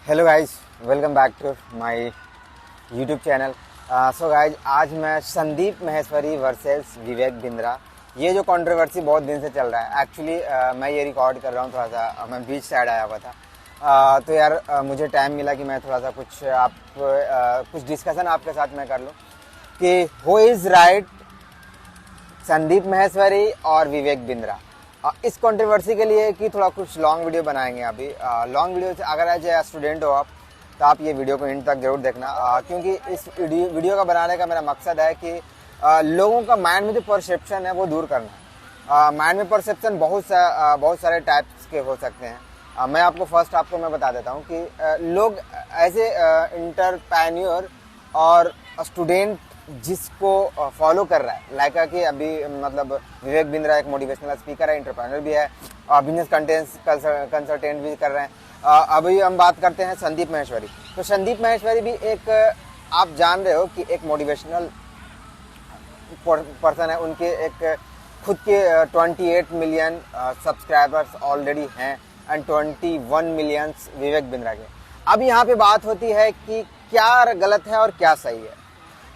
Hello guys, welcome back to my YouTube channel. So guys, आज मैं Sandeep Maheshwari versus Vivek Bindra, ये जो कंट्रोवर्सी बहुत दिन से चल रहा है। एक्चुअली मैं ये रिकॉर्ड कर रहा हूँ, थोड़ा सा मैं बीच साइड आया हुआ था। तो यार मुझे टाइम मिला कि मैं थोड़ा सा कुछ डिस्कशन आपके साथ मैं कर लूँ कि who is right, Sandeep Maheshwari और विवेक बिंद्रा। इस कंट्रोवर्सी के लिए कि थोड़ा कुछ लॉन्ग वीडियो बनाएंगे। अभी लॉन्ग वीडियो से अगर एज ए स्टूडेंट हो आप, तो आप ये वीडियो को एंड तक जरूर देखना, क्योंकि इस वीडियो का बनाने का मेरा मकसद है कि लोगों का माइंड में जो परसेप्शन है वो दूर करना। माइंड में परसेप्शन बहुत सारे टाइप्स के हो सकते हैं। मैं आपको मैं बता देता हूँ कि लोग एज ए इंटरप्रेन्योर और स्टूडेंट जिसको फॉलो कर रहा है, लाइक कि अभी मतलब विवेक बिंद्रा एक मोटिवेशनल स्पीकर है, एंटरप्रेन्योर भी है और बिजनेस कंसल्टेंट भी कर रहे हैं। अभी हम बात करते हैं संदीप माहेश्वरी। तो संदीप माहेश्वरी भी एक, आप जान रहे हो कि एक मोटिवेशनल पर्सन है। उनके एक खुद के 28 मिलियन सब्सक्राइबर्स ऑलरेडी हैं एंड 21 मिलियन विवेक बिंद्रा के। अब यहाँ पे बात होती है कि क्या गलत है और क्या सही है।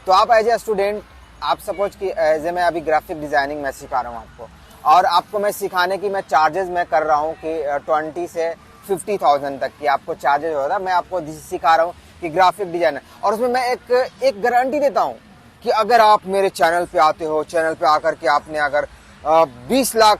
तो आप एज ए स्टूडेंट, आप सपोज कि एज ए मैं अभी ग्राफिक डिजाइनिंग मैं सिखा रहा हूँ आपको, और आपको मैं सिखाने की मैं चार्जेस मैं कर रहा हूँ कि 20 से 50,000 तक की आपको चार्जेस हो रहा है। मैं आपको सिखा रहा हूँ कि ग्राफिक डिजाइनर, और उसमें मैं एक गारंटी देता हूँ कि अगर आप मेरे चैनल पे आते हो, चैनल पे आकर के आपने अगर 20 लाख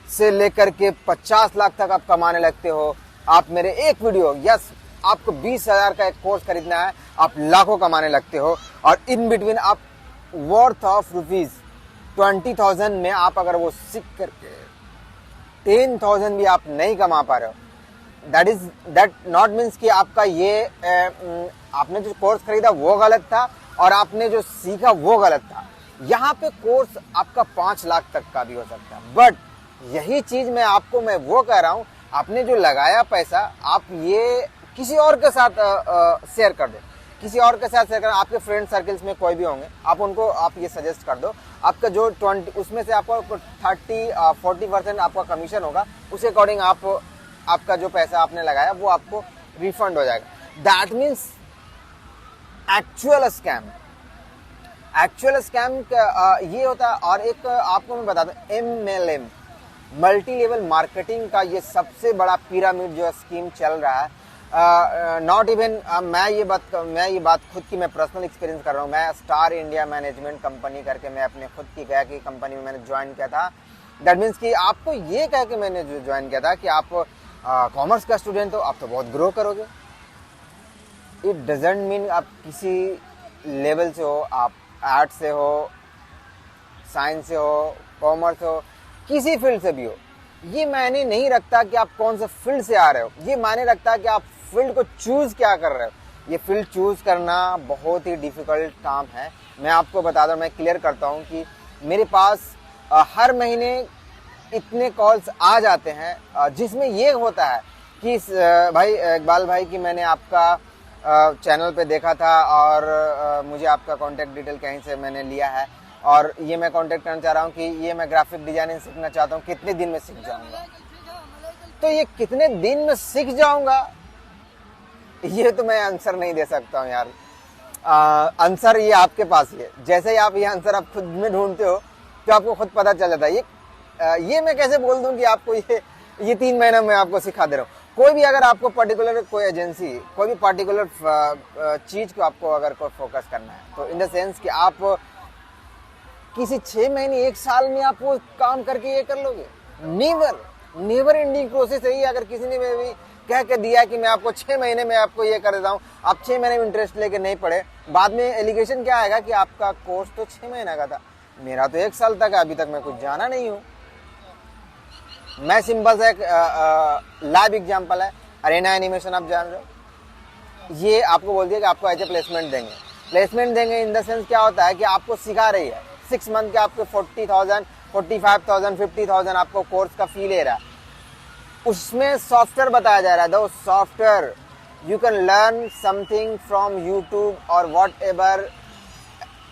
से लेकर के 50 लाख तक आप कमाने लगते हो, आप मेरे एक वीडियो, यस आपको 20,000 का एक कोर्स खरीदना है, आप लाखों कमाने लगते हो, और इन बिटवीन आप वर्थ ऑफ रुपीज 20,000 में आप अगर वो सीख करके 10,000 भी आप नहीं कमा पा रहे हो, दैट नॉट मीन्स कि आपका ये आपने जो कोर्स खरीदा वो गलत था और आपने जो सीखा वो गलत था। यहाँ पे कोर्स आपका 5 लाख तक का भी हो सकता है, बट यही चीज मैं वो कह रहा हूँ, आपने जो लगाया पैसा, आप ये किसी और के साथ शेयर कर दो, किसी और के साथ शेयर कर, आपके फ्रेंड सर्कल्स में कोई भी होंगे, आप उनको आप ये सजेस्ट कर दो। आपका जो 20 उसमें से आपको 40% आपका कमीशन होगा, उसी अकॉर्डिंग आपका जो पैसा आपने लगाया वो आपको रिफंड हो जाएगा। दैट मीन्स एक्चुअल स्कैम ये होता है। और एक आपको मैं बता दूं, MLM मल्टी लेवल मार्केटिंग का ये सबसे बड़ा पिरामिड जो स्कीम चल रहा है। नॉट इवन मैं ये बात खुद की मैं पर्सनल एक्सपीरियंस कर रहा हूँ। मैं स्टार इंडिया मैनेजमेंट कंपनी करके मैं अपने खुद की गया की कंपनी में मैंने ज्वाइन किया था। दैट मीन्स कि आपको ये कह के मैंने जो ज्वाइन किया था कि आप कॉमर्स का स्टूडेंट हो, आप तो बहुत ग्रो करोगे। इट डजेंट मीन आप किसी लेवल से हो, आप आर्ट से हो, साइंस से हो, कॉमर्स हो, किसी फील्ड से भी हो, ये मायने नहीं रखता कि आप कौन से फील्ड से आ रहे हो। ये मायने रखता है कि आप फील्ड को चूज क्या कर रहे हो। ये फील्ड चूज करना बहुत ही डिफिकल्ट काम है। मैं आपको बता दूं, मैं क्लियर करता हूं कि मेरे पास हर महीने इतने कॉल्स आ जाते हैं जिसमें ये होता है कि भाई इकबाल भाई कि मैंने आपका चैनल पे देखा था और मुझे आपका कॉन्टेक्ट डिटेल कहीं से मैंने लिया है और ये मैं कांटेक्ट करना चाह रहा हूँ कि ये मैं ग्राफिक डिजाइनिंग सीखना चाहता हूँ, कितने दिन में सीख जाऊंगा। तो ये कितने दिन में सीख जाऊंगा, ये तो मैं आंसर नहीं दे सकता हूँ यार। आंसर ये आपके पास ही है। जैसे ही आप ये आंसर आप खुद में ढूंढते हो तो आपको खुद पता चल जाता है। ये मैं कैसे बोल दूं कि आपको ये 3 महीने में आपको सिखा दे रहा हूँ। कोई भी अगर आपको पर्टिकुलर कोई एजेंसी, कोई भी पर्टिकुलर चीज को आपको अगर कोई फोकस करना है, तो इन द सेंस कि आप किसी 6 महीने 1 साल में आप वो काम करके ये कर लोगे, नेवर एंडिंग प्रोसेस है। अगर किसी ने भी कह के दिया कि मैं आपको 6 महीने में आपको ये कर देता हूँ, आप 6 महीने में इंटरेस्ट लेके नहीं पढ़े, बाद में एलिगेशन क्या आएगा कि आपका कोर्स तो 6 महीने का था, मेरा तो 1 साल तक है, अभी तक मैं कुछ जाना नहीं हूँ। मैं सिंपल सा एक लाइव एग्जाम्पल है, अरेना एनिमेशन आप जान रहे हो, ये आपको बोल दिया कि आपको ऐसे प्लेसमेंट देंगे। इन द सेंस क्या होता है कि आपको सिखा रही है, 6 मंथ के आपको 40,000, 45,000, 50,000 आपको कोर्स का फी ले रहा है। उसमें सॉफ्टवेयर बताया जा रहा है, दो software you can learn something from YouTube और whatever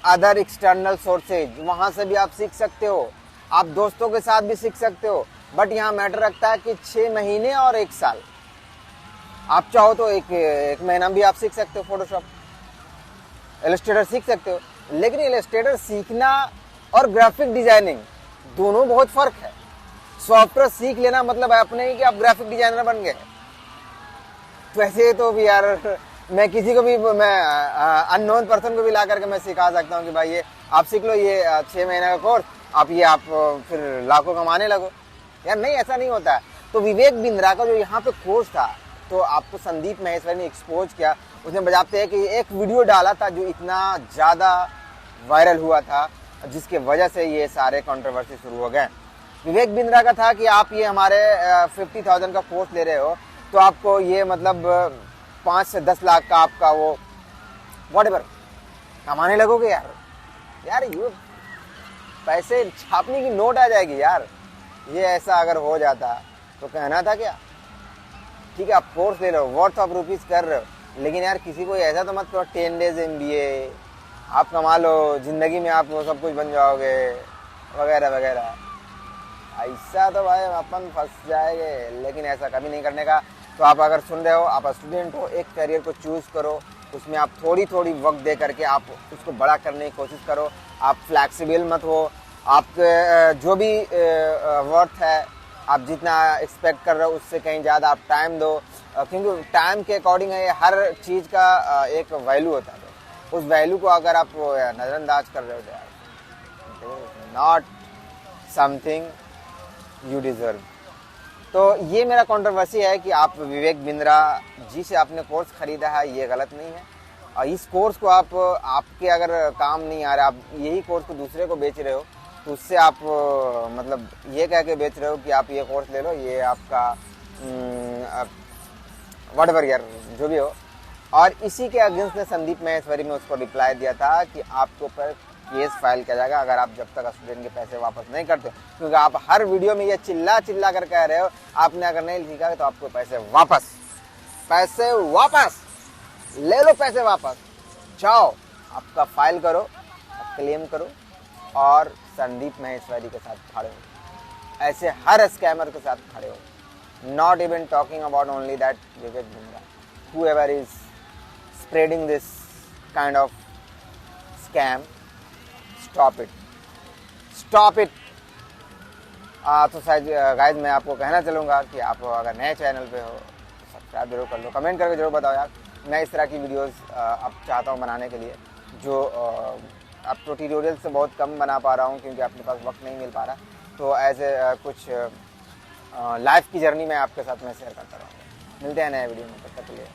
other external sources, वहां से भी आप सीख सकते हो, आप दोस्तों के साथ भी सीख सकते हो। बट यहाँ मैटर रखता है कि 6 महीने और 1 साल। आप चाहो तो एक महीना भी आप सीख सकते हो फोटोशॉप, इलस्ट्रेटर सीख सकते हो। लेकिन इलस्ट्रेटर सीखना और ग्राफिक डिजाइनिंग दोनों बहुत फर्क है। सॉफ्टवेयर सीख लेना मतलब अपने ही कि आप ग्राफिक डिजाइनर बन गए। तो ऐसे तो भी यार मैं किसी को भी, मैं अननोन पर्सन को भी ला करके मैं सिखा सकता हूँ कि भाई ये आप सीख लो, ये 6 महीने का कोर्स, आप फिर लाखों कमाने लगो। यार नहीं, ऐसा नहीं होता है। तो विवेक बिंद्रा का जो यहाँ पे कोर्स था, तो आपको संदीप माहेश्वरी ने एक्सपोज किया। उसने बजाते हैं कि एक वीडियो डाला था जो इतना ज़्यादा वायरल हुआ था, जिसके वजह से ये सारे कंट्रोवर्सी शुरू हो गए। विवेक बिंद्रा का था कि आप ये हमारे 50,000 का कोर्स ले रहे हो, तो आपको ये मतलब 5 से 10 लाख का आपका वो व्हाटएवर कमाने लगोगे। यार ये पैसे छापने की नोट आ जाएगी यार। ये ऐसा अगर हो जाता तो कहना था क्या। ठीक है, आप कोर्स ले लो, वर्थ ऑफ रुपीज कर रहे हो, लेकिन यार किसी को ऐसा तो मत करो 10 डेज MBA आप कमा लो, जिंदगी में आप सब कुछ बन जाओगे वगैरह वगैरह। ऐसा तो भाई अपन फंस जाएंगे, लेकिन ऐसा कभी नहीं करने का। तो आप अगर सुन रहे हो, आप स्टूडेंट हो, एक करियर को चूज करो, उसमें आप थोड़ी थोड़ी वक्त दे करके आप उसको बड़ा करने की कोशिश करो। आप फ्लैक्सिबल मत हो, आपके जो भी वर्थ है, आप जितना एक्सपेक्ट कर रहे हो उससे कहीं ज़्यादा आप टाइम दो, क्योंकि टाइम के अकॉर्डिंग है हर चीज़ का एक वैल्यू होता है। उस वैल्यू को अगर आप नज़रअंदाज कर रहे हो तो नॉट समथिंग यू डिजर्व। तो ये मेरा कंट्रोवर्सी है कि आप विवेक बिंद्रा जी से आपने कोर्स खरीदा है, ये गलत नहीं है। और इस कोर्स को आपके अगर काम नहीं आ रहा, आप यही कोर्स को दूसरे को बेच रहे हो, तो उससे आप मतलब ये कह के बेच रहे हो कि आप ये कोर्स ले लो, ये आपका व्हाटएवर यार जो भी हो। और इसी के अगेंस्ट ने संदीप माहेश्वरी में उसको रिप्लाई दिया था कि आपके ऊपर केस फाइल किया जाएगा अगर आप जब तक स्टूडेंट के पैसे वापस नहीं करते, क्योंकि आप हर वीडियो में ये चिल्ला चिल्ला कर कह रहे हो आपने अगर नहीं सीखा तो आपको पैसे वापस ले लो, पैसे वापस जाओ, आपका फाइल करो, क्लेम करो और संदीप माहेश्वरी के साथ खड़े हो। ऐसे हर स्कैमर के साथ खड़े हो। Not even talking about only that Vivek Bindra, whoever is spreading this kind of scam, stop it। तो शायद गाइस मैं आपको कहना चलूँगा कि आप अगर नए चैनल पे हो तो सब्सक्राइब जरूर कर लो, कमेंट करके जरूर बताओ यार। मैं इस तरह की वीडियोस अब चाहता हूँ बनाने के लिए, जो अब ट्यूटोरियल से बहुत कम बना पा रहा हूँ क्योंकि अपने पास वक्त नहीं मिल पा रहा। तो ऐसे कुछ लाइफ की जर्नी मैं आपके साथ में शेयर करता रहूँगा। मिलते हैं नए वीडियो में, तब तक के लिए।